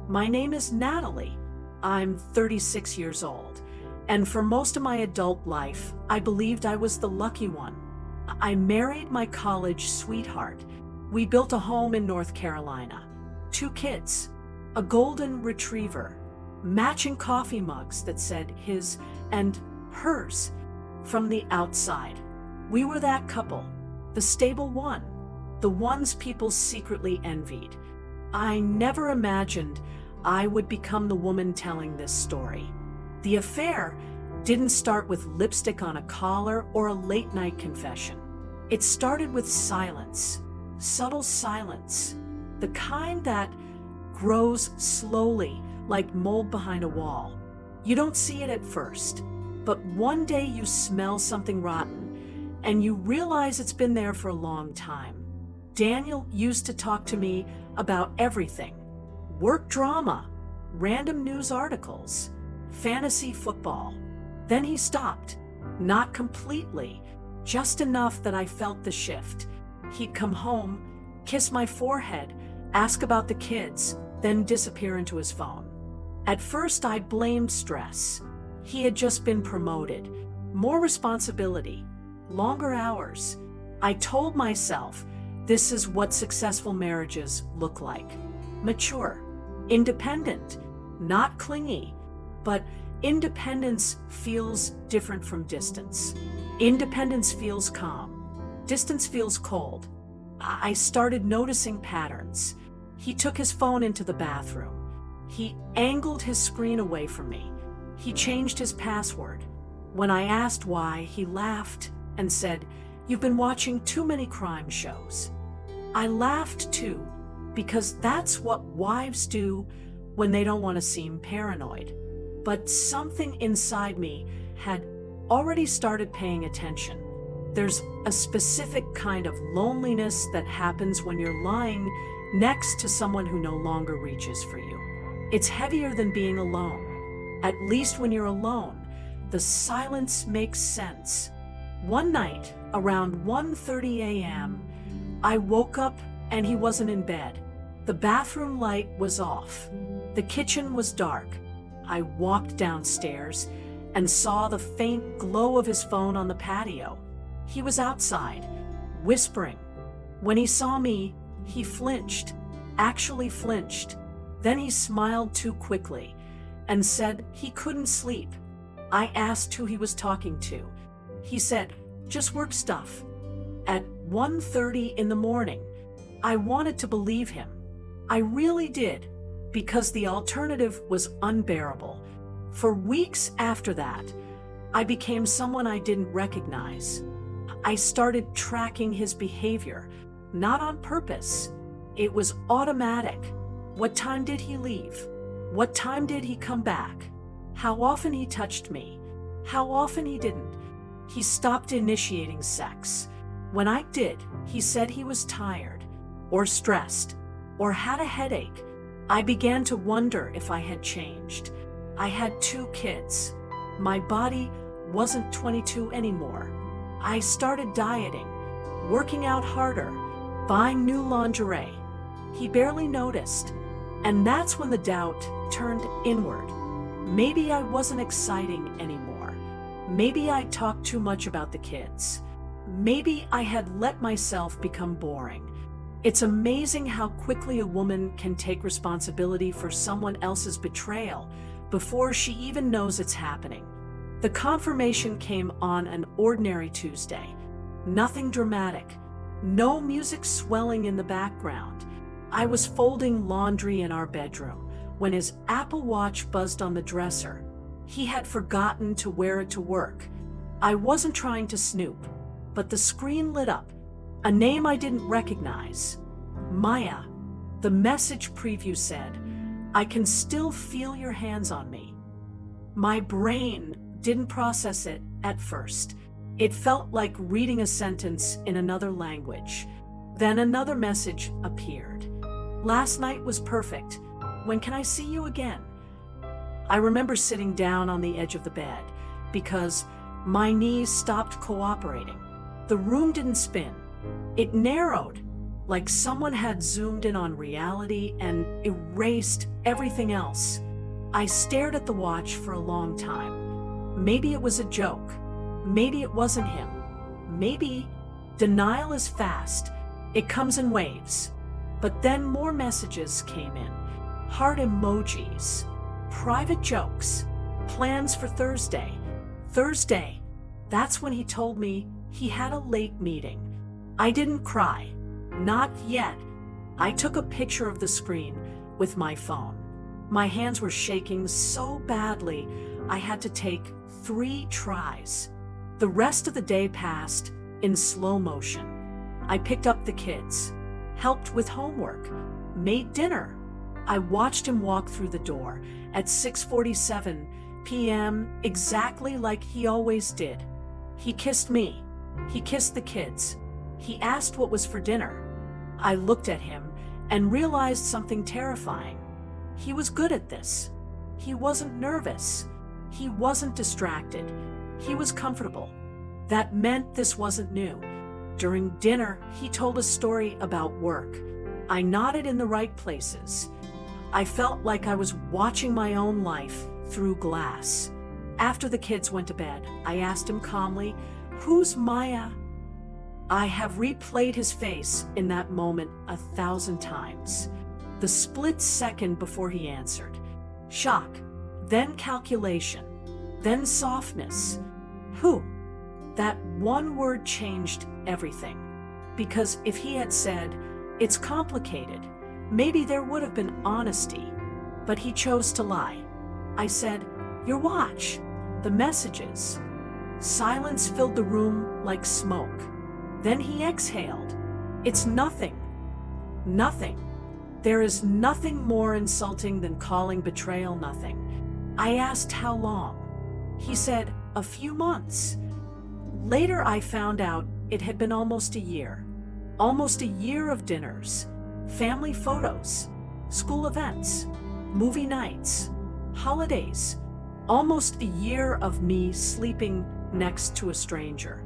My name is Natalie. I'm 36 years old. And for most of my adult life, I believed I was the lucky one. I married my college sweetheart. We built a home in North Carolina. 2 kids, a golden retriever, matching coffee mugs that said his and hers from the outside. We were that couple, the stable one, the ones people secretly envied. I never imagined I would become the woman telling this story. The affair didn't start with lipstick on a collar or a late-night confession. It started with silence, subtle silence, the kind that grows slowly like mold behind a wall. You don't see it at first, but one day you smell something rotten and you realize it's been there for a long time. Daniel used to talk to me about everything: work drama, random news articles, fantasy football. Then he stopped, not completely, just enough that I felt the shift. He'd come home, kiss my forehead, ask about the kids, then disappear into his phone. At first, I blamed stress. He had just been promoted, more responsibility, longer hours. I told myself, this is what successful marriages look like. Mature, independent, not clingy, but independence feels different from distance. Independence feels calm. Distance feels cold. I started noticing patterns. He took his phone into the bathroom. He angled his screen away from me. He changed his password. When I asked why, he laughed and said, "You've been watching too many crime shows." I laughed too, because that's what wives do when they don't want to seem paranoid. But something inside me had already started paying attention. There's a specific kind of loneliness that happens when you're lying next to someone who no longer reaches for you. It's heavier than being alone. At least when you're alone, the silence makes sense. One night, around 1:30 a.m., I woke up and he wasn't in bed. The bathroom light was off. The kitchen was dark. I walked downstairs and saw the faint glow of his phone on the patio. He was outside, whispering. When he saw me, he flinched, actually flinched. Then he smiled too quickly and said he couldn't sleep. I asked who he was talking to. He said, "Just work stuff." At 1:30 in the morning, I wanted to believe him. I really did, because the alternative was unbearable. For weeks after that, I became someone I didn't recognize. I started tracking his behavior, not on purpose. It was automatic. What time did he leave? What time did he come back? How often he touched me? How often he didn't? He stopped initiating sex. When I did, he said he was tired, or stressed, or had a headache. I began to wonder if I had changed. I had 2 kids. My body wasn't 22 anymore. I started dieting, working out harder, buying new lingerie. He barely noticed. And that's when the doubt turned inward. Maybe I wasn't exciting anymore. Maybe I talked too much about the kids. Maybe I had let myself become boring. It's amazing how quickly a woman can take responsibility for someone else's betrayal before she even knows it's happening. The confirmation came on an ordinary Tuesday. Nothing dramatic. No music swelling in the background. I was folding laundry in our bedroom when his Apple Watch buzzed on the dresser. He had forgotten to wear it to work. I wasn't trying to snoop, but the screen lit up. A name I didn't recognize. Maya. The message preview said, "I can still feel your hands on me." My brain didn't process it at first. It felt like reading a sentence in another language. Then another message appeared. "Last night was perfect. When can I see you again?" I remember sitting down on the edge of the bed because my knees stopped cooperating. The room didn't spin. It narrowed. like someone had zoomed in on reality and erased everything else. I stared at the watch for a long time. Maybe it was a joke. Maybe it wasn't him. Maybe denial is fast. It comes in waves. But then more messages came in. Heart emojis, private jokes, plans for Thursday. Thursday, that's when he told me he had a late meeting. I didn't cry. Not yet. I took a picture of the screen with my phone. My hands were shaking so badly, I had to take 3 tries. The rest of the day passed in slow motion. I picked up the kids, helped with homework, made dinner. I watched him walk through the door at 6:47 p.m., exactly like he always did. He kissed me. He kissed the kids. He asked what was for dinner. I looked at him and realized something terrifying. He was good at this. He wasn't nervous. He wasn't distracted. He was comfortable. That meant this wasn't new. During dinner, he told a story about work. I nodded in the right places. I felt like I was watching my own life through glass. After the kids went to bed, I asked him calmly, "Who's Maya?" I have replayed his face in that moment 1,000 times. The split second before he answered. Shock, then calculation, then softness. Who? That one word changed everything. Because if he had said, "It's complicated," maybe there would have been honesty. But he chose to lie. I said, "Your watch, the messages." Silence filled the room like smoke. Then he exhaled. "It's nothing. Nothing. There is nothing more insulting than calling betrayal nothing." I asked how long. He said, "A few months." Later I found out it had been almost a year. Almost a year of dinners, family photos, school events, movie nights, holidays. Almost a year of me sleeping next to a stranger.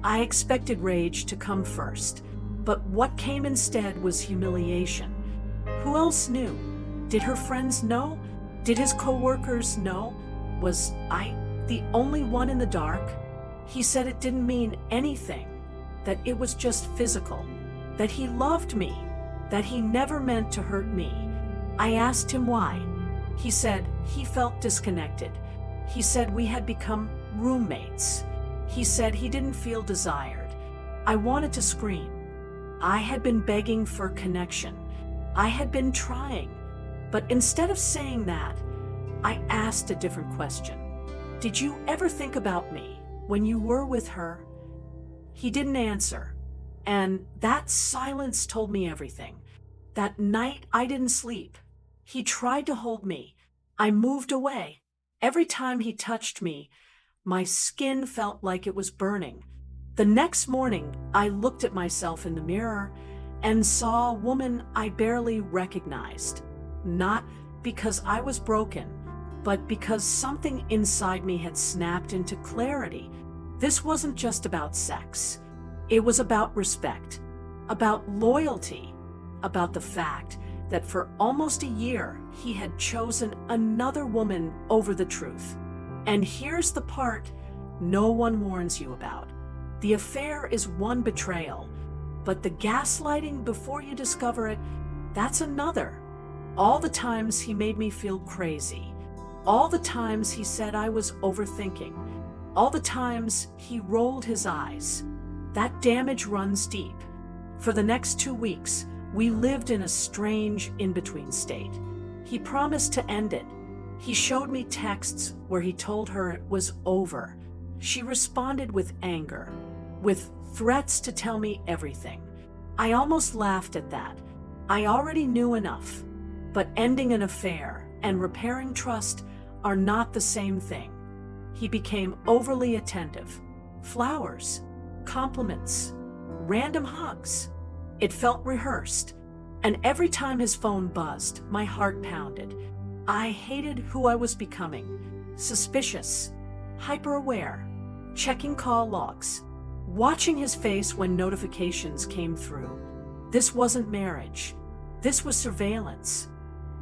I expected rage to come first, but what came instead was humiliation. Who else knew? Did her friends know? Did his coworkers know? Was I the only one in the dark? He said it didn't mean anything, that it was just physical, that he loved me, that he never meant to hurt me. I asked him why. He said he felt disconnected. He said we had become roommates. He said he didn't feel desired. I wanted to scream. I had been begging for connection. I had been trying. But instead of saying that, I asked a different question. "Did you ever think about me when you were with her?" He didn't answer. And that silence told me everything. That night I didn't sleep. He tried to hold me. I moved away. Every time he touched me, my skin felt like it was burning. The next morning, I looked at myself in the mirror and saw a woman I barely recognized. Not because I was broken, but because something inside me had snapped into clarity. This wasn't just about sex. It was about respect, about loyalty, about the fact that for almost a year he had chosen another woman over the truth. And here's the part no one warns you about. The affair is one betrayal, but the gaslighting before you discover it, that's another. All the times he made me feel crazy. All the times he said I was overthinking. All the times he rolled his eyes. That damage runs deep. For the next 2 weeks, we lived in a strange in-between state. He promised to end it. He showed me texts where he told her it was over. She responded with anger, with threats to tell me everything. I almost laughed at that. I already knew enough. But ending an affair and repairing trust are not the same thing. He became overly attentive. Flowers, compliments, random hugs. It felt rehearsed. And every time his phone buzzed, my heart pounded. I hated who I was becoming. Suspicious, hyper-aware, checking call logs, watching his face when notifications came through. This wasn't marriage. This was surveillance.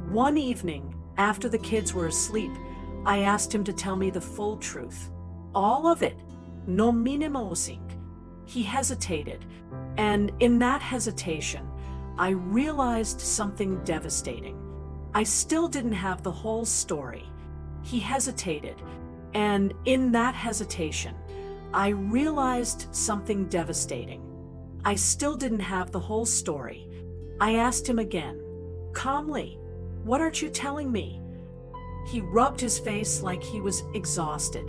One evening, after the kids were asleep, I asked him to tell me the full truth. All of it. No minimo sink. He hesitated, and in that hesitation, I realized something devastating. I still didn't have the whole story. He hesitated, and in that hesitation, I realized something devastating. I still didn't have the whole story. I asked him again, calmly, "What aren't you telling me?" He rubbed his face like he was exhausted,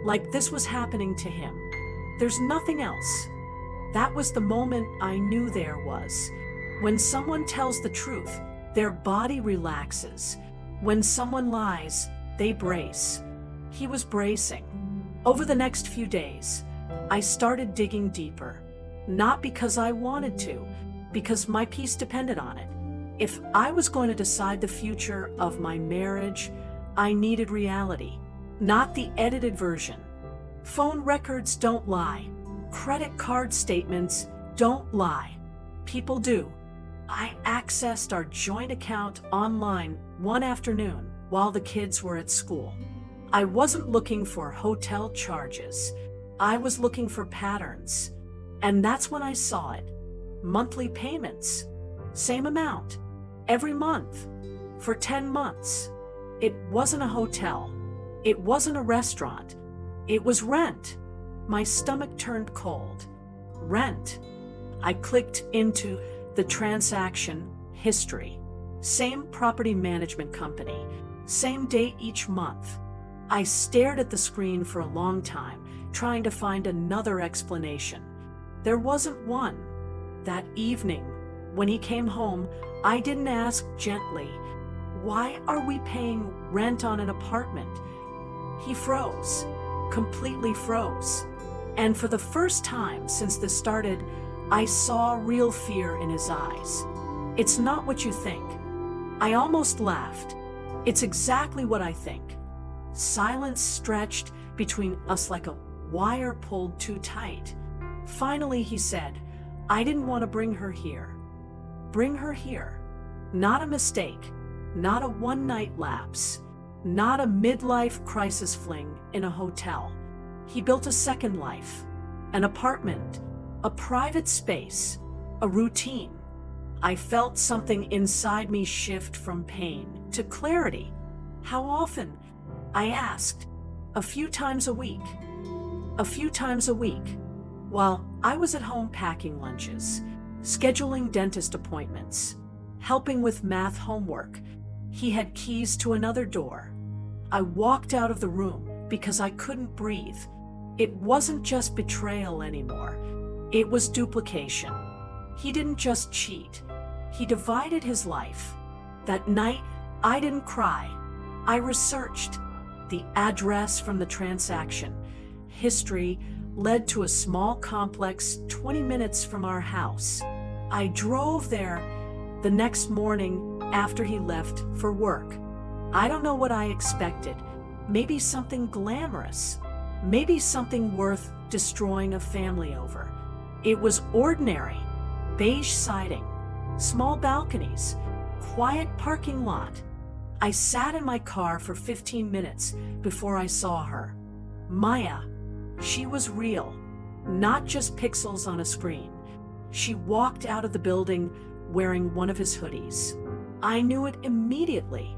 like this was happening to him. There's nothing else. That was the moment I knew there was. When someone tells the truth, their body relaxes. When someone lies, they brace. He was bracing. Over the next few days, I started digging deeper. Not because I wanted to, because my peace depended on it. If I was going to decide the future of my marriage, I needed reality, not the edited version. Phone records don't lie. Credit card statements don't lie. People do. I accessed our joint account online one afternoon while the kids were at school. I wasn't looking for hotel charges. I was looking for patterns. And that's when I saw it. Monthly payments. Same amount. Every month. For 10 months. It wasn't a hotel. It wasn't a restaurant. It was rent. My stomach turned cold. Rent. I clicked into the transaction history. Same property management company. Same date each month. I stared at the screen for a long time, trying to find another explanation. There wasn't one. That evening, when he came home, I didn't ask gently, "Why are we paying rent on an apartment?" He froze, completely froze. And for the first time since this started, I saw real fear in his eyes. "It's not what you think." I almost laughed. "It's exactly what I think." Silence stretched between us like a wire pulled too tight. Finally, he said, "I didn't want to bring her here." Bring her here. Not a mistake. Not a one-night lapse. Not a midlife crisis fling in a hotel. He built a second life. An apartment. A private space. A routine. I felt something inside me shift from pain to clarity. "How often?" I asked. "A few times a week." A few times a week. While I was at home packing lunches, scheduling dentist appointments, helping with math homework, he had keys to another door. I walked out of the room because I couldn't breathe. It wasn't just betrayal anymore. It was duplication. He didn't just cheat. He divided his life. That night, I didn't cry. I researched. The address from the transaction history led to a small complex 20 minutes from our house. I drove there the next morning after he left for work. I don't know what I expected. Maybe something glamorous. Maybe something worth destroying a family over. It was ordinary. Beige siding, small balconies, quiet parking lot. I sat in my car for 15 minutes before I saw her. Maya. She was real, not just pixels on a screen. She walked out of the building wearing one of his hoodies. I knew it immediately.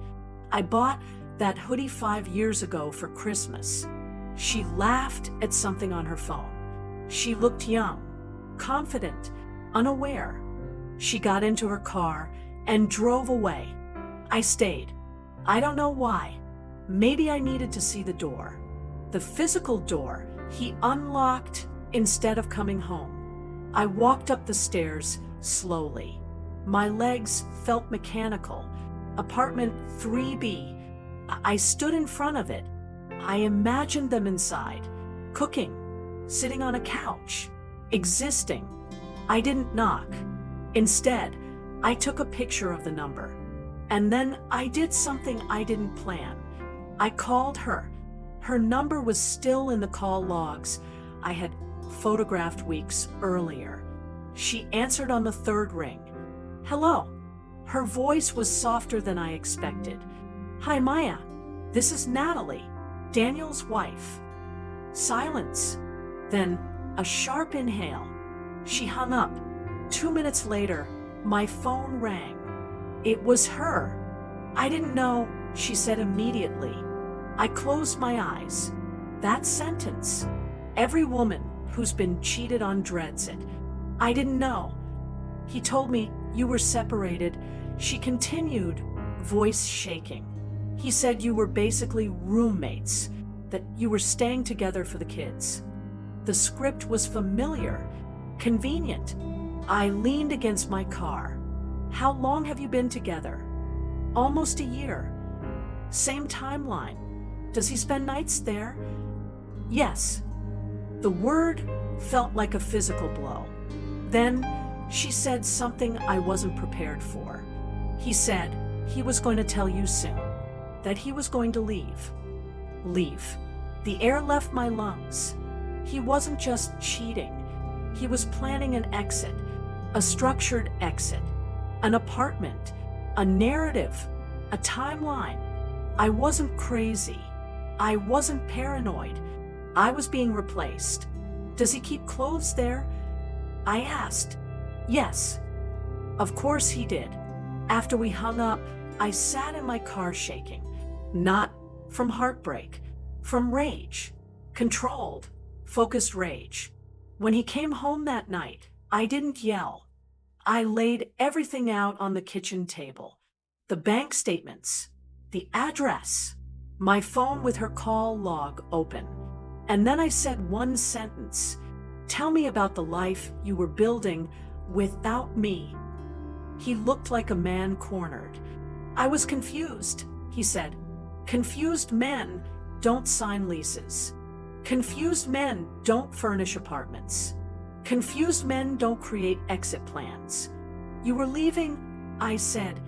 I bought that hoodie 5 years ago for Christmas. She laughed at something on her phone. She looked young, confident, unaware. She got into her car and drove away. I stayed. I don't know why. Maybe I needed to see the door. The physical door he unlocked instead of coming home. I walked up the stairs slowly. My legs felt mechanical. Apartment 3B. I stood in front of it. I imagined them inside, cooking, sitting on a couch, existing. I didn't knock. Instead, I took a picture of the number. And then I did something I didn't plan. I called her. Her number was still in the call logs I had photographed weeks earlier. She answered on the third ring. Hello. Her voice was softer than I expected. Hi, Maya. This is Natalie, Daniel's wife. Silence. Then a sharp inhale. She hung up. 2 minutes later, my phone rang. It was her. I didn't know, she said immediately. I closed my eyes. That sentence. Every woman who's been cheated on dreads it. I didn't know. He told me, you were separated. She continued, voice shaking. He said you were basically roommates, that you were staying together for the kids. The script was familiar, convenient. I leaned against my car. How long have you been together? Almost a year. Same timeline. Does he spend nights there? Yes. The word felt like a physical blow. Then she said something I wasn't prepared for. He said he was going to tell you soon, that he was going to leave. Leave. The air left my lungs. He wasn't just cheating. He was planning an exit, a structured exit, an apartment, a narrative, a timeline. I wasn't crazy. I wasn't paranoid. I was being replaced. Does he keep clothes there? I asked. Yes. Of course he did. After we hung up, I sat in my car shaking. Not from heartbreak, from rage. Controlled, focused rage. When he came home that night, I didn't yell. I laid everything out on the kitchen table. The bank statements, the address, my phone with her call log open. And then I said one sentence. Tell me about the life you were building without me. He looked like a man cornered. I was confused, he said. Confused men don't sign leases. Confused men don't furnish apartments. Confused men don't create exit plans. You were leaving, I said.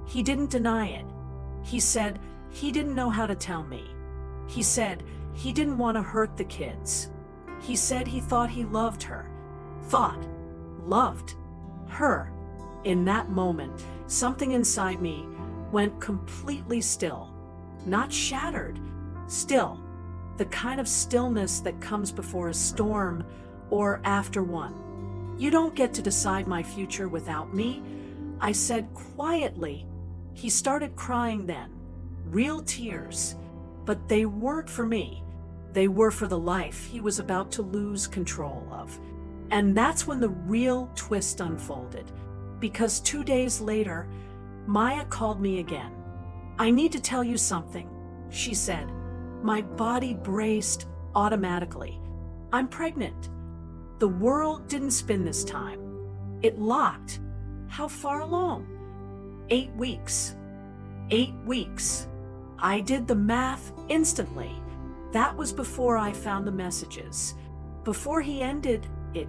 He didn't deny it. He said he didn't know how to tell me. He said he didn't want to hurt the kids. He said he thought he loved her. Thought. Loved. Her. In that moment, something inside me went completely still. Not shattered. Still. The kind of stillness that comes before a storm or after one. You don't get to decide my future without me, I said quietly. He started crying then. Real tears. But they weren't for me. They were for the life he was about to lose control of. And that's when the real twist unfolded. Because 2 days later, Maya called me again. I need to tell you something, she said. My body braced automatically. I'm pregnant. The world didn't spin this time. It locked. How far along? 8 weeks. 8 weeks. I did the math instantly. That was before I found the messages. Before he ended it.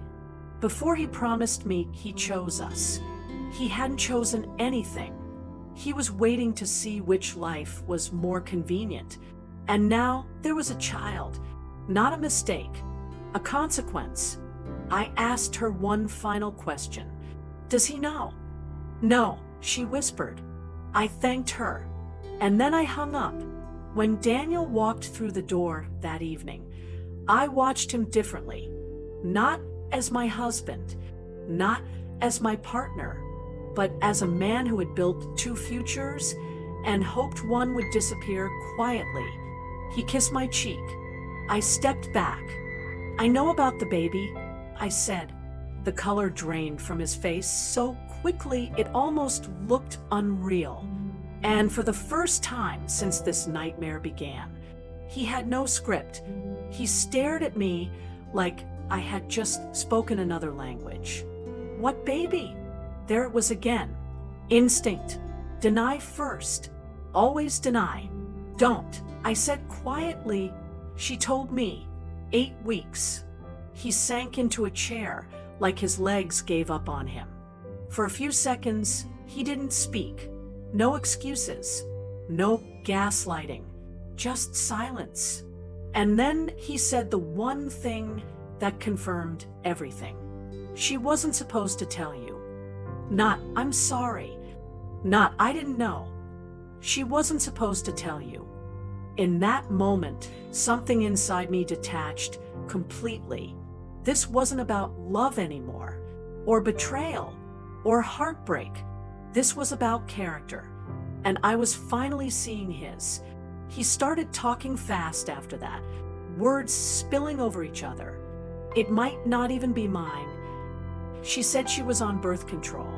Before he promised me he chose us. He hadn't chosen anything. He was waiting to see which life was more convenient. And now there was a child. Not a mistake. A consequence. I asked her one final question. Does he know? No, she whispered. I thanked her. And then I hung up. When Daniel walked through the door that evening, I watched him differently. Not as my husband, not as my partner, but as a man who had built 2 futures and hoped one would disappear quietly. He kissed my cheek. I stepped back. I know about the baby, I said. The color drained from his face so quickly it almost looked unreal. And for the first time since this nightmare began, he had no script. He stared at me like I had just spoken another language. What baby? There it was again. Instinct. Deny first. Always deny. Don't. I said quietly. She told me. 8 weeks. He sank into a chair like his legs gave up on him. For a few seconds, he didn't speak. No excuses. No gaslighting. Just silence. And then he said the one thing that confirmed everything. She wasn't supposed to tell you. Not, I'm sorry. Not, I didn't know. She wasn't supposed to tell you. In that moment, something inside me detached completely. This wasn't about love anymore, or betrayal, or heartbreak. This was about character. And I was finally seeing his. He started talking fast after that, words spilling over each other. It might not even be mine. She said she was on birth control.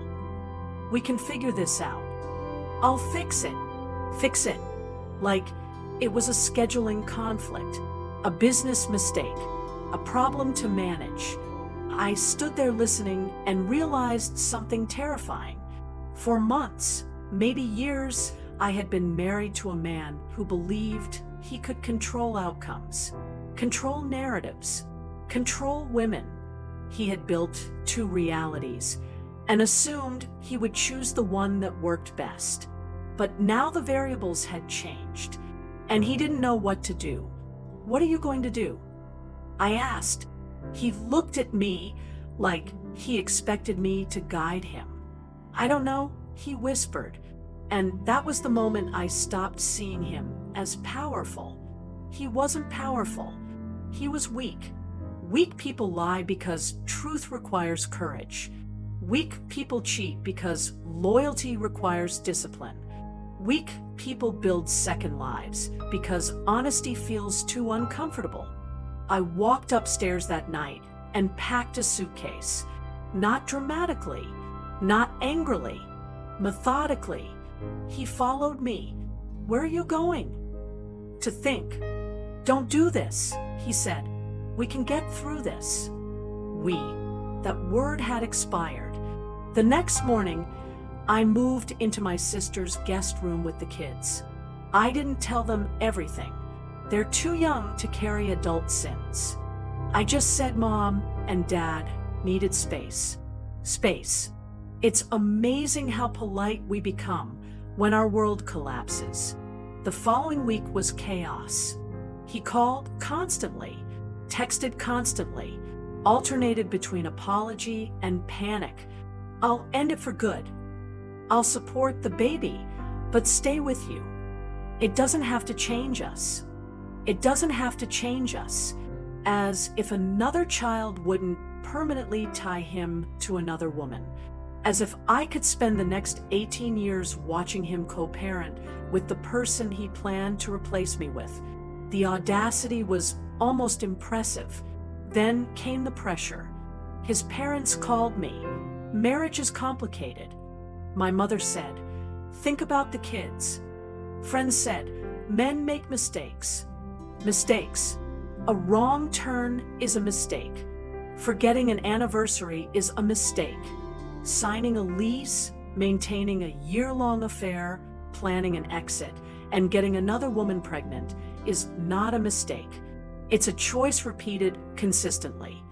We can figure this out. I'll fix it. Fix it. Like it was a scheduling conflict, a business mistake, a problem to manage. I stood there listening and realized something terrifying. For months, maybe years, I had been married to a man who believed he could control outcomes, control narratives, control women. He had built two realities and assumed he would choose the one that worked best. But now the variables had changed, and he didn't know what to do. What are you going to do? I asked. He looked at me like he expected me to guide him. I don't know, he whispered. And that was the moment I stopped seeing him as powerful. He wasn't powerful. He was weak. Weak people lie because truth requires courage. Weak people cheat because loyalty requires discipline. Weak people build second lives because honesty feels too uncomfortable. I walked upstairs that night and packed a suitcase. Not dramatically, not angrily, methodically. He followed me. Where are you going? To think. Don't do this, he said. We can get through this. We. That word had expired. The next morning, I moved into my sister's guest room with the kids. I didn't tell them everything. They're too young to carry adult sins. I just said Mom and Dad needed space. Space. It's amazing how polite we become when our world collapses. The following week was chaos. He called constantly, texted constantly, alternated between apology and panic. I'll end it for good. I'll support the baby, but stay with you. It doesn't have to change us. It doesn't have to change us. As if another child wouldn't permanently tie him to another woman. As if I could spend the next 18 years watching him co-parent with the person he planned to replace me with. The audacity was almost impressive. Then came the pressure. His parents called me. Marriage is complicated. My mother said, think about the kids. Friends said, men make mistakes. Mistakes. A wrong turn is a mistake. Forgetting an anniversary is a mistake. Signing a lease, maintaining a year-long affair, planning an exit, and getting another woman pregnant is not a mistake. It's a choice repeated consistently.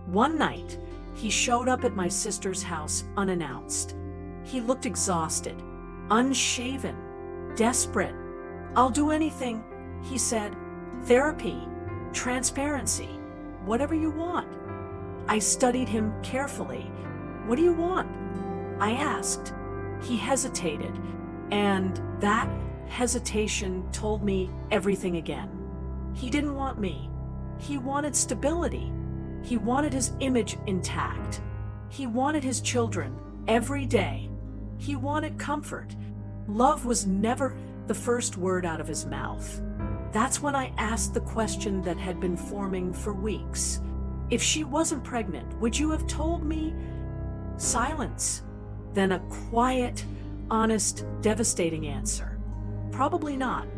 One night, he showed up at my sister's house unannounced. He looked exhausted, unshaven, desperate. I'll do anything, he said. Therapy, transparency, whatever you want. I studied him carefully. What do you want? I asked. He hesitated, and that hesitation told me everything again. He didn't want me. He wanted stability. He wanted his image intact. He wanted his children every day. He wanted comfort. Love was never the first word out of his mouth. That's when I asked the question that had been forming for weeks. If she wasn't pregnant, would you have told me? Silence. Then a quiet, honest, devastating answer. Probably not.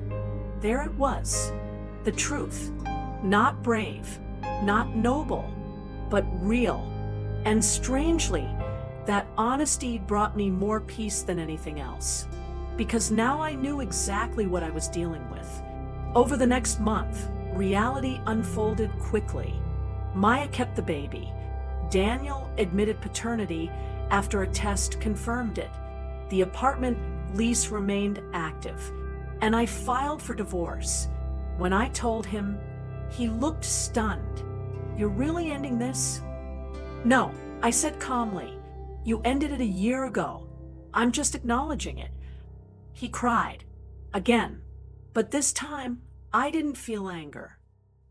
There it was. The truth. Not brave, not noble, but real. And strangely, that honesty brought me more peace than anything else. Because now I knew exactly what I was dealing with. Over the next month, reality unfolded quickly. Maya kept the baby. Daniel admitted paternity after a test confirmed it. The apartment lease remained active, and I filed for divorce. When I told him, he looked stunned. You're really ending this? No, I said calmly. You ended it a year ago. I'm just acknowledging it." He cried. Again. But this time, I didn't feel anger.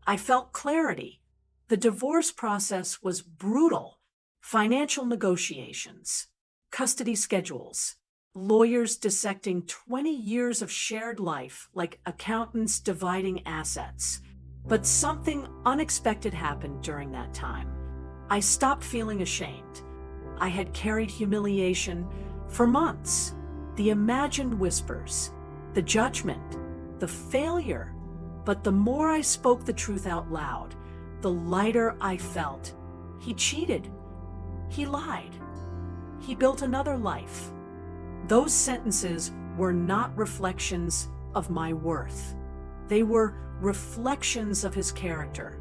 I felt clarity. The divorce process was brutal. Financial negotiations, custody schedules, lawyers dissecting 20 years of shared life like accountants dividing assets. But something unexpected happened during that time. I stopped feeling ashamed. I had carried humiliation for months. The imagined whispers, the judgment, the failure. But the more I spoke the truth out loud, the lighter I felt. He cheated. He lied. He built another life. Those sentences were not reflections of my worth. They were reflections of his character.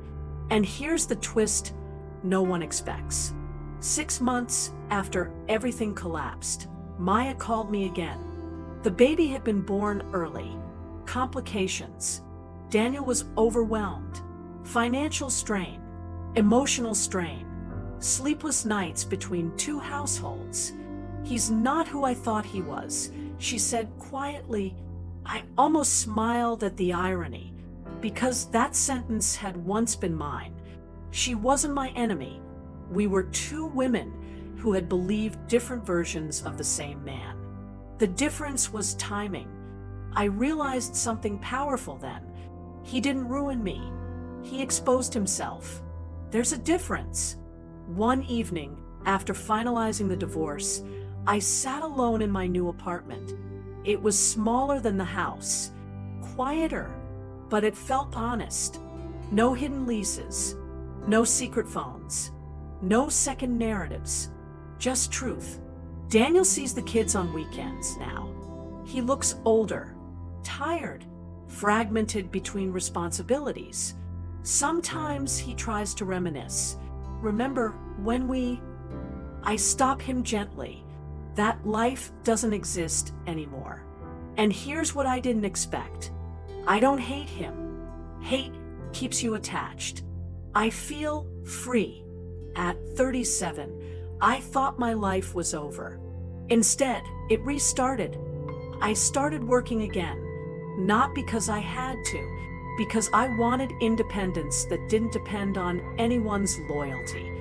And here's the twist no one expects. 6 months after everything collapsed, Maya called me again. The baby had been born early. Complications. Daniel was overwhelmed. Financial strain. Emotional strain. Sleepless nights between 2 households. "He's not who I thought he was," she said quietly. I almost smiled at the irony, because that sentence had once been mine. She wasn't my enemy. We were 2 women who had believed different versions of the same man. The difference was timing. I realized something powerful then. He didn't ruin me. He exposed himself. There's a difference. One evening, after finalizing the divorce, I sat alone in my new apartment. It was smaller than the house, quieter, but it felt honest. No hidden leases, no secret phones, no second narratives, just truth. Daniel sees the kids on weekends now. He looks older, tired, fragmented between responsibilities. Sometimes he tries to reminisce. "Remember when we—" I stop him gently. That life doesn't exist anymore. And here's what I didn't expect. I don't hate him. Hate keeps you attached. I feel free. At 37, I thought my life was over. Instead, it restarted. I started working again, not because I had to, because I wanted independence that didn't depend on anyone's loyalty.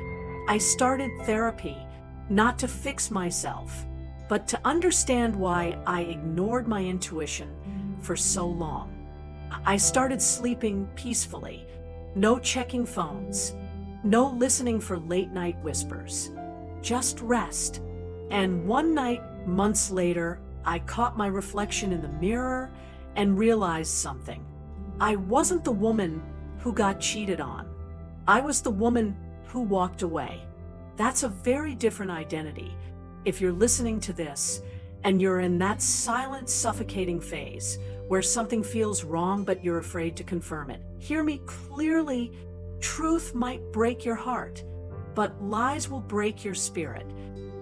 I started therapy, not to fix myself, but to understand why I ignored my intuition for so long. I started sleeping peacefully, no checking phones, no listening for late-night whispers, just rest. And one night, months later, I caught my reflection in the mirror and realized something. I wasn't the woman who got cheated on. I was the woman who walked away. That's a very different identity. If you're listening to this and you're in that silent, suffocating phase where something feels wrong but you're afraid to confirm it, hear me clearly. Truth might break your heart, but lies will break your spirit.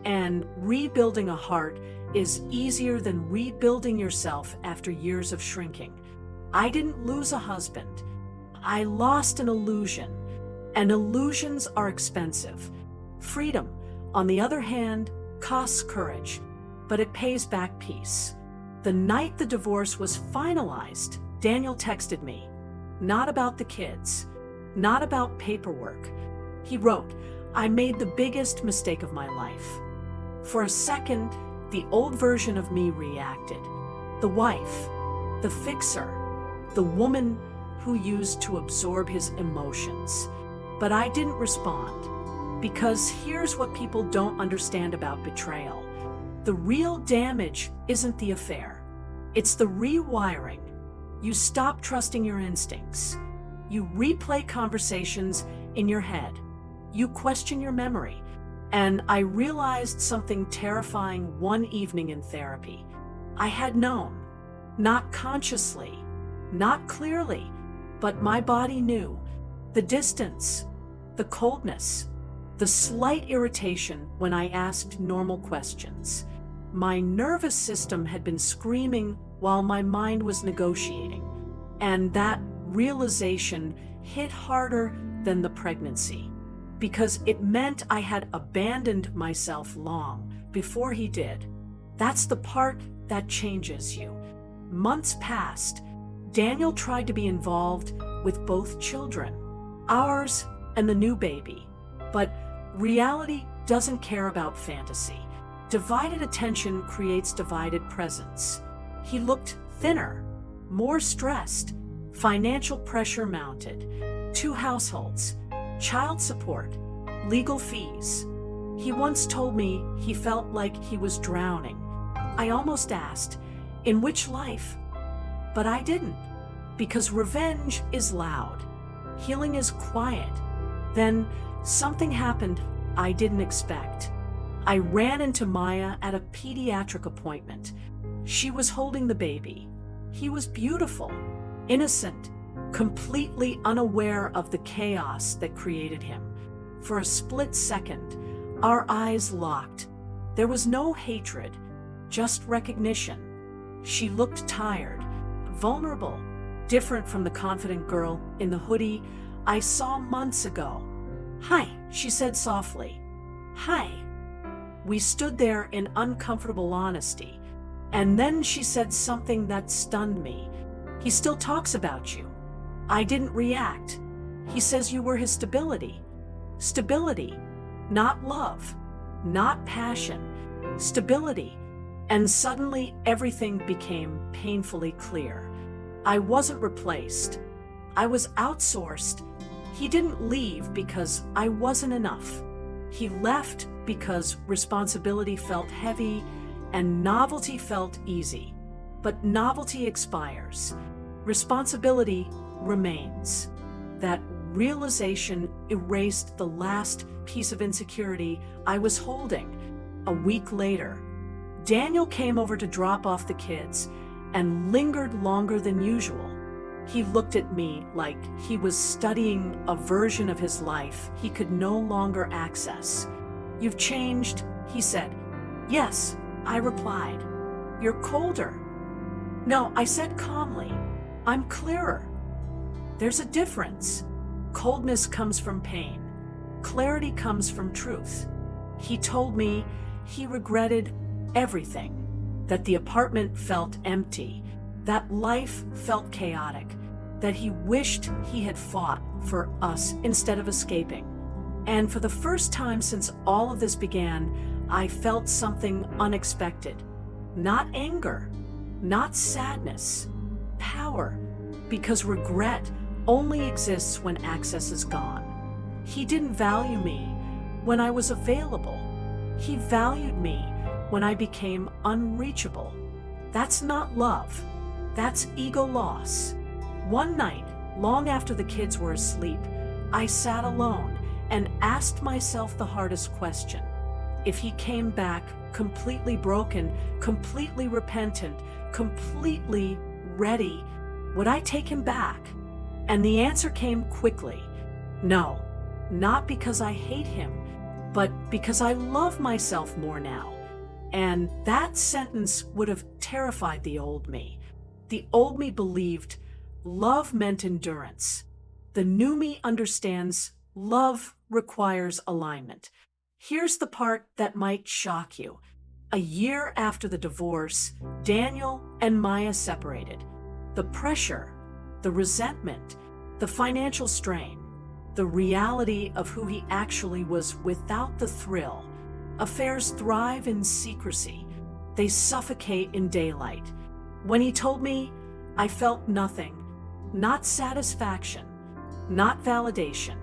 And rebuilding a heart is easier than rebuilding yourself after years of shrinking. I didn't lose a husband. I lost an illusion, and illusions are expensive. Freedom, on the other hand, costs courage, but it pays back peace. The night the divorce was finalized, Daniel texted me. Not about the kids, not about paperwork. He wrote, "I made the biggest mistake of my life." For a second, the old version of me reacted. The wife, the fixer, the woman who used to absorb his emotions. But I didn't respond, because here's what people don't understand about betrayal. The real damage isn't the affair. It's the rewiring. You stop trusting your instincts. You replay conversations in your head. You question your memory. And I realized something terrifying one evening in therapy. I had known, not consciously, not clearly, but my body knew. The distance, the coldness, the slight irritation when I asked normal questions. My nervous system had been screaming while my mind was negotiating. And that realization hit harder than the pregnancy. because it meant I had abandoned myself long before he did. That's the part that changes you. Months passed. Daniel tried to be involved with both children, ours and the new baby. But reality doesn't care about fantasy. Divided attention creates divided presence. He looked thinner, more stressed. Financial pressure mounted. 2 households, child support, legal fees. He once told me he felt like he was drowning. I almost asked, in which life? But I didn't, because revenge is loud. Healing is quiet. Then something happened I didn't expect. I ran into Maya at a pediatric appointment. She was holding the baby. He was beautiful, innocent, completely unaware of the chaos that created him. For a split second, our eyes locked. There was no hatred, just recognition. She looked tired, vulnerable, different from the confident girl in the hoodie I saw months ago. "Hi," she said softly. "Hi." We stood there in uncomfortable honesty, and then she said something that stunned me. "He still talks about you." I didn't react. "He says you were his stability." Stability, not love, not passion. Stability. And suddenly everything became painfully clear. I wasn't replaced. I was outsourced. He didn't leave because I wasn't enough. He left because responsibility felt heavy and novelty felt easy. But novelty expires. Responsibility remains. That realization erased the last piece of insecurity I was holding. A week later, Daniel came over to drop off the kids and lingered longer than usual. He looked at me like he was studying a version of his life he could no longer access. "You've changed," he said. "Yes," I replied. "You're colder." "No," I said calmly. "I'm clearer." There's a difference. Coldness comes from pain. Clarity comes from truth. He told me he regretted everything, that the apartment felt empty, that life felt chaotic, that he wished he had fought for us instead of escaping. And for the first time since all of this began, I felt something unexpected. Not anger, not sadness, power, because regret only exists when access is gone. He didn't value me when I was available. He valued me when I became unreachable. That's not love. That's ego loss. One night, long after the kids were asleep, I sat alone and asked myself the hardest question. If he came back completely broken, completely repentant, completely ready, would I take him back? And the answer came quickly. No, not because I hate him, but because I love myself more now. And that sentence would have terrified the old me. The old me believed love meant endurance. The new me understands love requires alignment. Here's the part that might shock you. A year after the divorce, Daniel and Maya separated. The pressure, the resentment, the financial strain, the reality of who he actually was without the thrill. Affairs thrive in secrecy. They suffocate in daylight. When he told me, I felt nothing. Not satisfaction, not validation,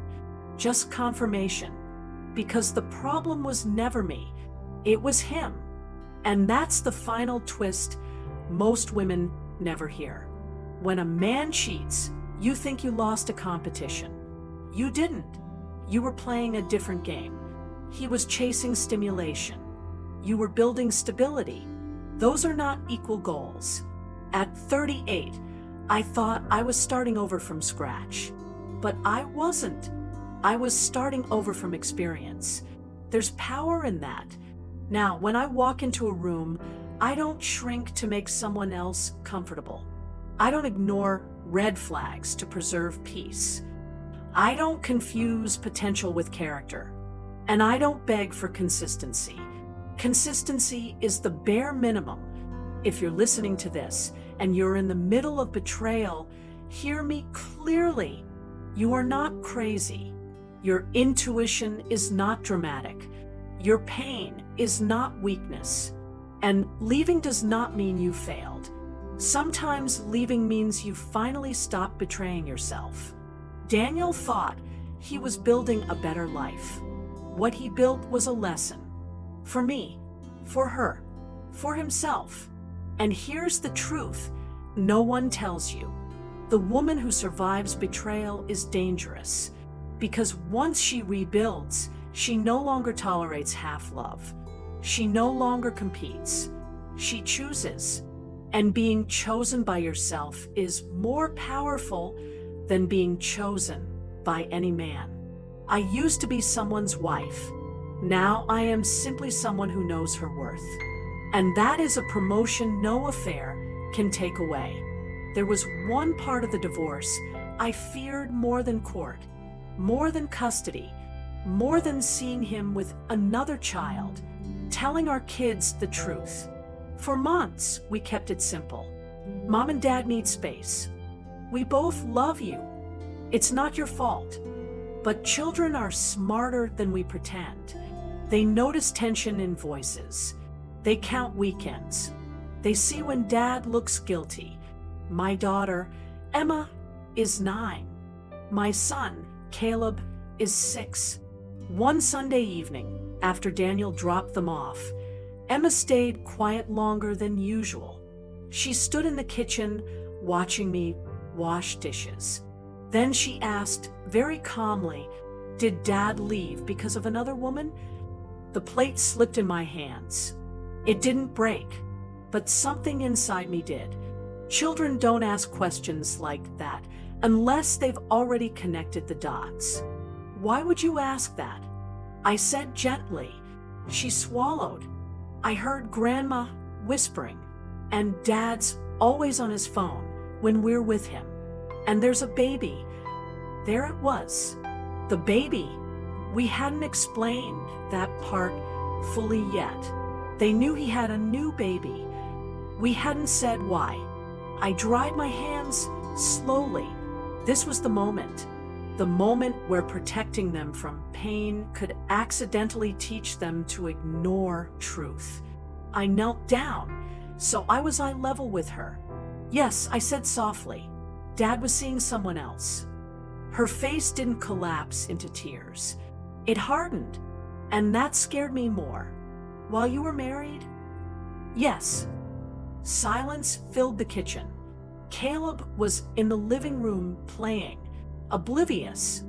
just confirmation. Because the problem was never me, it was him. And that's the final twist most women never hear. When a man cheats, you think you lost a competition. You didn't. You were playing a different game. He was chasing stimulation. You were building stability. Those are not equal goals. At 38, I thought I was starting over from scratch. But I wasn't. I was starting over from experience. There's power in that. Now, when I walk into a room, I don't shrink to make someone else comfortable. I don't ignore red flags to preserve peace. I don't confuse potential with character, and I don't beg for consistency. Consistency is the bare minimum. If you're listening to this and you're in the middle of betrayal, hear me clearly. You are not crazy. Your intuition is not dramatic. Your pain is not weakness. And leaving does not mean you failed. Sometimes leaving means you finally stopped betraying yourself. Daniel thought he was building a better life. What he built was a lesson. For me, for her, for himself. And here's the truth no one tells you. The woman who survives betrayal is dangerous. Because once she rebuilds, she no longer tolerates half love. She no longer competes. She chooses. And being chosen by yourself is more powerful than being chosen by any man. I used to be someone's wife. Now I am simply someone who knows her worth. And that is a promotion no affair can take away. There was one part of the divorce I feared more than court, more than custody, more than seeing him with another child, telling our kids the truth. For months, we kept it simple. Mom and Dad need space. We both love you. It's not your fault. But children are smarter than we pretend. They notice tension in voices. They count weekends. They see when Dad looks guilty. My daughter, Emma, is 9. My son, Caleb, is 6. One Sunday evening, after Daniel dropped them off, Emma stayed quiet longer than usual. She stood in the kitchen, watching me wash dishes. Then she asked, very calmly, "Did Dad leave because of another woman?" The plate slipped in my hands. It didn't break, but something inside me did. Children don't ask questions like that unless they've already connected the dots. "Why would you ask that?" I said gently. She swallowed. I heard Grandma whispering, "And Dad's always on his phone when we're with him. And there's a baby." There it was. The baby. We hadn't explained that part fully yet. They knew he had a new baby. We hadn't said why. I dried my hands slowly. This was the moment where protecting them from pain could accidentally teach them to ignore truth. I knelt down, so I was eye level with her. "Yes," I said softly. "Dad was seeing someone else." Her face didn't collapse into tears. It hardened, and that scared me more. "While you were married?" "Yes." Silence filled the kitchen. Caleb was in the living room playing, oblivious.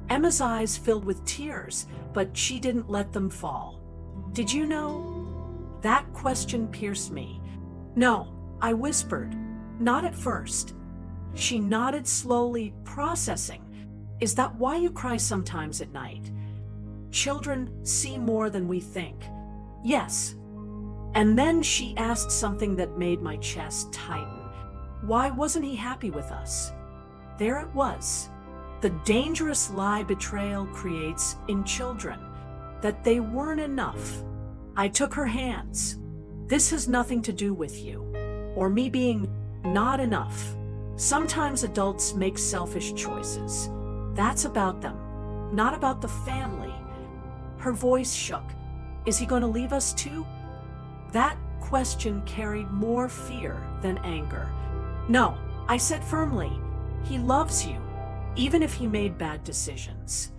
Emma's eyes filled with tears, but she didn't let them fall. "Did you know?" That question pierced me. "No," I whispered. "Not at first." She nodded slowly, processing. "Is that why you cry sometimes at night?" "Children see more than we think." "Yes." And then she asked something that made my chest tighten. Why wasn't he happy with us? There it was. The dangerous lie betrayal creates in children, that they weren't enough. I took her hands. "This has nothing to do with you, or me being not enough. Sometimes adults make selfish choices. That's about them, not about the family." Her voice shook. "Is he going to leave us too?" That question carried more fear than anger. "No," I said firmly. "He loves you, even if he made bad decisions."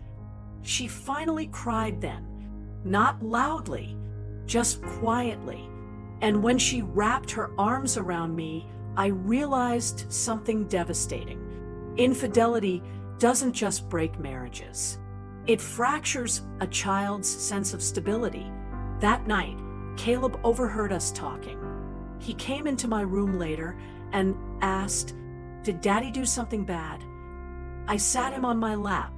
She finally cried then, not loudly, just quietly. And when she wrapped her arms around me, I realized something devastating. Infidelity doesn't just break marriages. It fractures a child's sense of stability. That night, Caleb overheard us talking. He came into my room later and asked, "Did Daddy do something bad?" I sat him on my lap.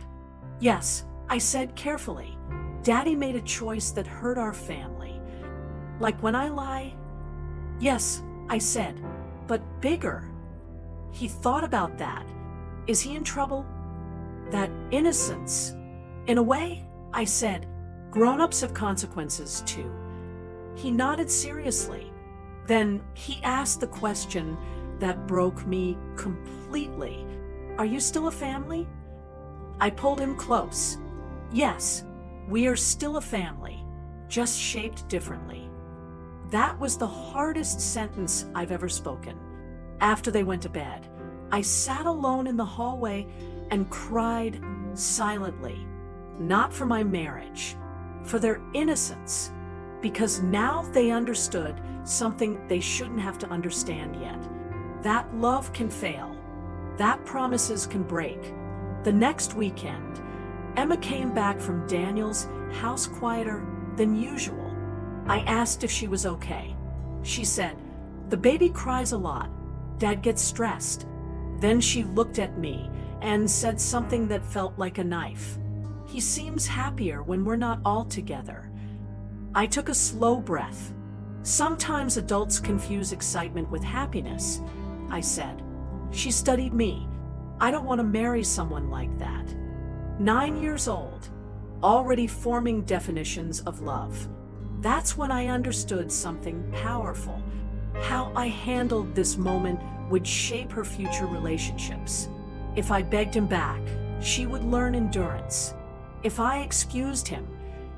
"Yes," I said carefully. "Daddy made a choice that hurt our family." "Like when I lie?" "Yes," I said, "but bigger." He thought about that. "Is he in trouble?" that innocence. In a way, I said, grown-ups have consequences too. He nodded seriously. Then he asked the question that broke me completely. Are you still a family? I pulled him close. Yes, we are still a family, just shaped differently. That was the hardest sentence I've ever spoken. After they went to bed, I sat alone in the hallway and cried silently, not for my marriage, for their innocence, because now they understood something they shouldn't have to understand yet. That love can fail, that promises can break. The next weekend, Emma came back from Daniel's house quieter than usual. I asked if she was okay. She said, "The baby cries a lot. Dad gets stressed." Then she looked at me and said something that felt like a knife. "He seems happier when we're not all together." I took a slow breath. "Sometimes adults confuse excitement with happiness," I said. She studied me. "I don't want to marry someone like that." 9 years old, already forming definitions of love. That's when I understood something powerful. How I handled this moment would shape her future relationships. If I begged him back, she would learn endurance. If I excused him,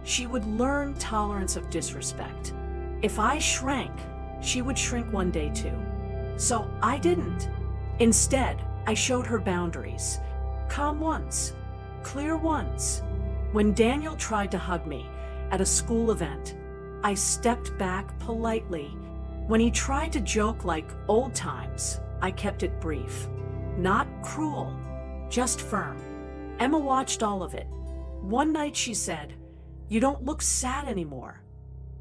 she would learn tolerance of disrespect. If I shrank, she would shrink one day too. So I didn't. Instead, I showed her boundaries. Calm ones, clear ones. When Daniel tried to hug me at a school event, I stepped back politely. When he tried to joke like old times, I kept it brief. Not cruel, just firm. Emma watched all of it. One night she said, "You don't look sad anymore."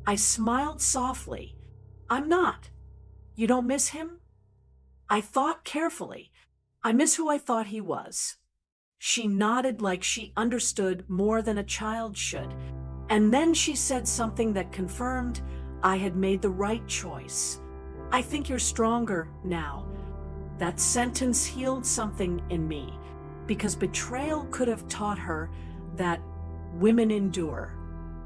I smiled softly. "I'm not." "You don't miss him?" I thought carefully. "I miss who I thought he was." She nodded like she understood more than a child should. And then she said something that confirmed I had made the right choice. "I think you're stronger now." That sentence healed something in me, because betrayal could have taught her that women endure.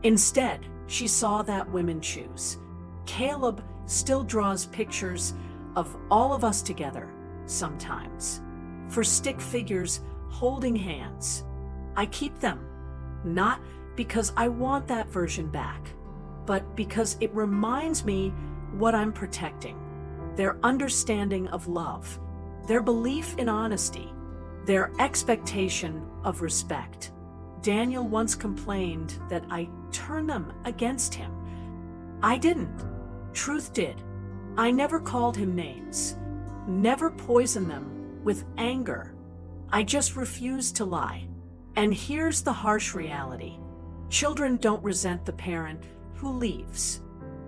Instead, she saw that women choose. Caleb still draws pictures of all of us together, sometimes, for stick figures holding hands. I keep them, not because I want that version back, but because it reminds me what I'm protecting. Their understanding of love, their belief in honesty, their expectation of respect. Daniel once complained that I turned them against him. I didn't. Truth did. I never called him names, never poisoned them with anger. I just refused to lie. And here's the harsh reality. Children don't resent the parent who leaves.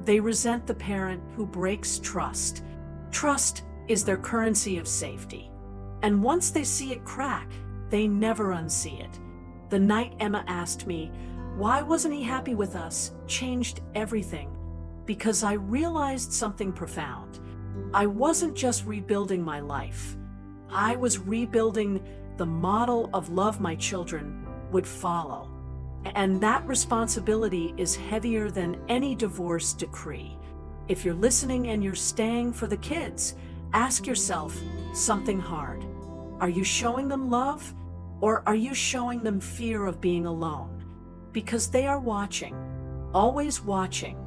They resent the parent who breaks trust. Trust is their currency of safety. And once they see it crack, they never unsee it. The night Emma asked me, why wasn't he happy with us, changed everything. Because I realized something profound. I wasn't just rebuilding my life. I was rebuilding the model of love my children would follow. And that responsibility is heavier than any divorce decree. If you're listening and you're staying for the kids, ask yourself something hard. Are you showing them love, or are you showing them fear of being alone? Because they are watching, always watching.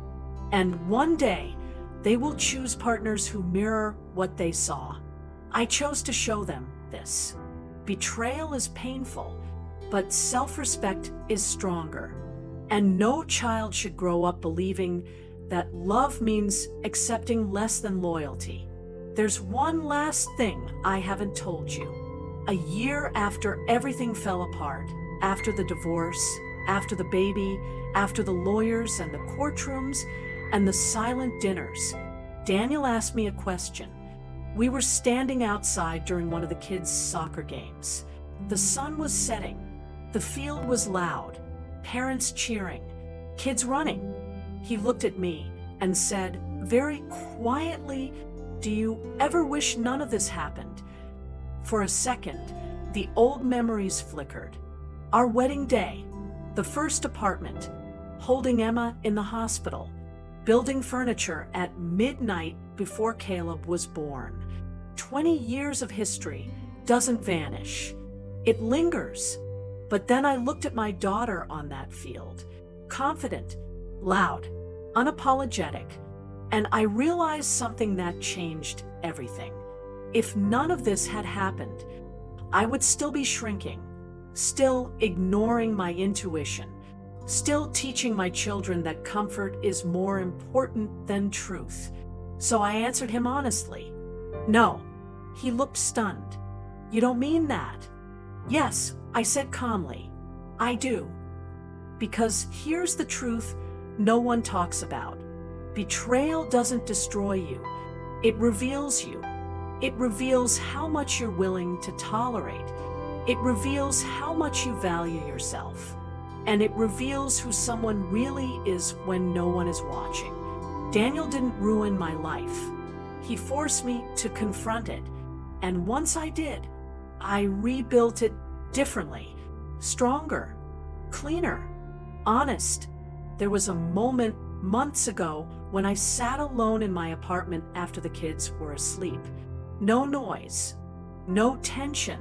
And one day, they will choose partners who mirror what they saw. I chose to show them this. Betrayal is painful, but self-respect is stronger. And no child should grow up believing that love means accepting less than loyalty. There's one last thing I haven't told you. A year after everything fell apart, after the divorce, after the baby, after the lawyers and the courtrooms and the silent dinners, Daniel asked me a question. We were standing outside during one of the kids' soccer games. The sun was setting. The field was loud. Parents cheering. Kids running. He looked at me and said, very quietly, "Do you ever wish none of this happened?" For a second, The old memories flickered. Our wedding day, the first apartment, holding Emma in the hospital, building furniture at midnight before Caleb was born. 20 years of history doesn't vanish. It lingers. But then I looked at my daughter on that field, confident, loud, unapologetic, and I realized something that changed everything. If none of this had happened, I would still be shrinking, still ignoring my intuition, still teaching my children that comfort is more important than truth. So I answered him honestly. No. He looked stunned. You don't mean that? Yes, I said calmly. I do. Because here's the truth no one talks about. Betrayal doesn't destroy you. It reveals you. It reveals how much you're willing to tolerate. It reveals how much you value yourself. And it reveals who someone really is when no one is watching. Daniel didn't ruin my life. He forced me to confront it. And once I did, I rebuilt it differently, stronger, cleaner, honest. There was a moment months ago when I sat alone in my apartment after the kids were asleep. No noise, no tension,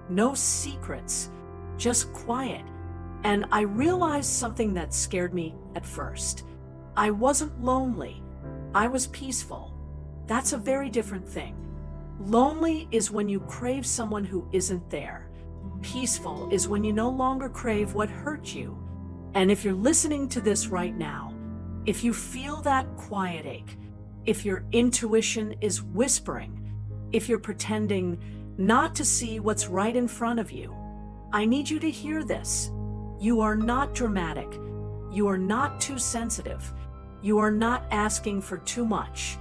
no secrets, just quiet. And I realized something that scared me at first. I wasn't lonely. I was peaceful. That's a very different thing. Lonely is when you crave someone who isn't there. Peaceful is when you no longer crave what hurt you. And if you're listening to this right now, if you feel that quiet ache, if your intuition is whispering, if you're pretending not to see what's right in front of you, I need you to hear this. You are not dramatic. You are not too sensitive. You are not asking for too much.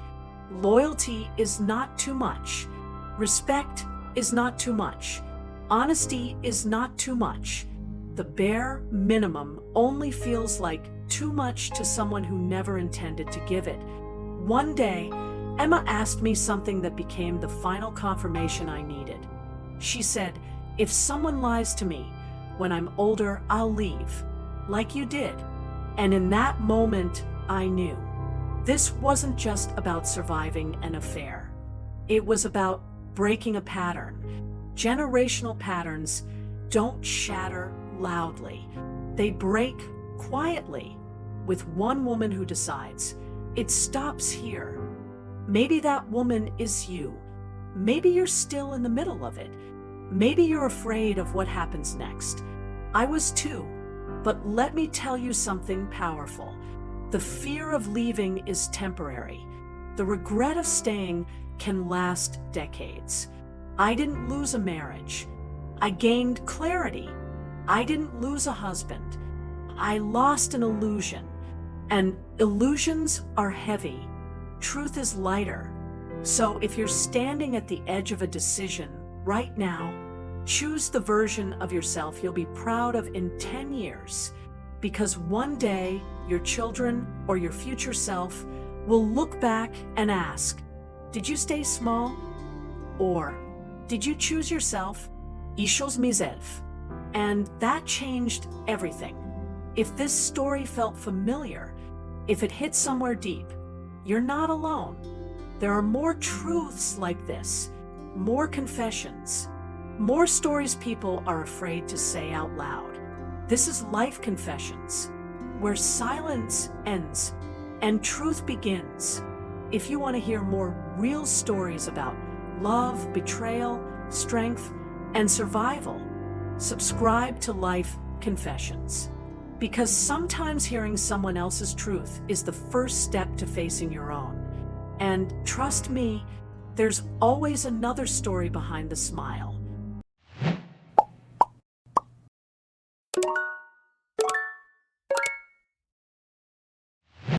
Loyalty is not too much. Respect is not too much. Honesty is not too much. The bare minimum only feels like too much to someone who never intended to give it. One day, Emma asked me something that became the final confirmation I needed. She said, "If someone lies to me, when I'm older, I'll leave, like you did." And in that moment, I knew. This wasn't just about surviving an affair. It was about breaking a pattern. Generational patterns don't shatter loudly. They break quietly, with one woman who decides, it stops here. Maybe that woman is you. Maybe you're still in the middle of it. Maybe you're afraid of what happens next. I was too. But let me tell you something powerful. The fear of leaving is temporary. The regret of staying can last decades. I didn't lose a marriage. I gained clarity. I didn't lose a husband. I lost an illusion. And illusions are heavy. Truth is lighter. So if you're standing at the edge of a decision right now, choose the version of yourself you'll be proud of in 10 years. Because one day, your children or your future self will look back and ask, did you stay small? Or, did you choose yourself? Ich chose myself. And that changed everything. If this story felt familiar, if it hit somewhere deep, you're not alone. There are more truths like this, more confessions, more stories people are afraid to say out loud. This is Life Confessions, where silence ends and truth begins. If you want to hear more real stories about love, betrayal, strength, and survival, subscribe to Life Confessions. Because sometimes hearing someone else's truth is the first step to facing your own. And trust me, there's always another story behind the smile.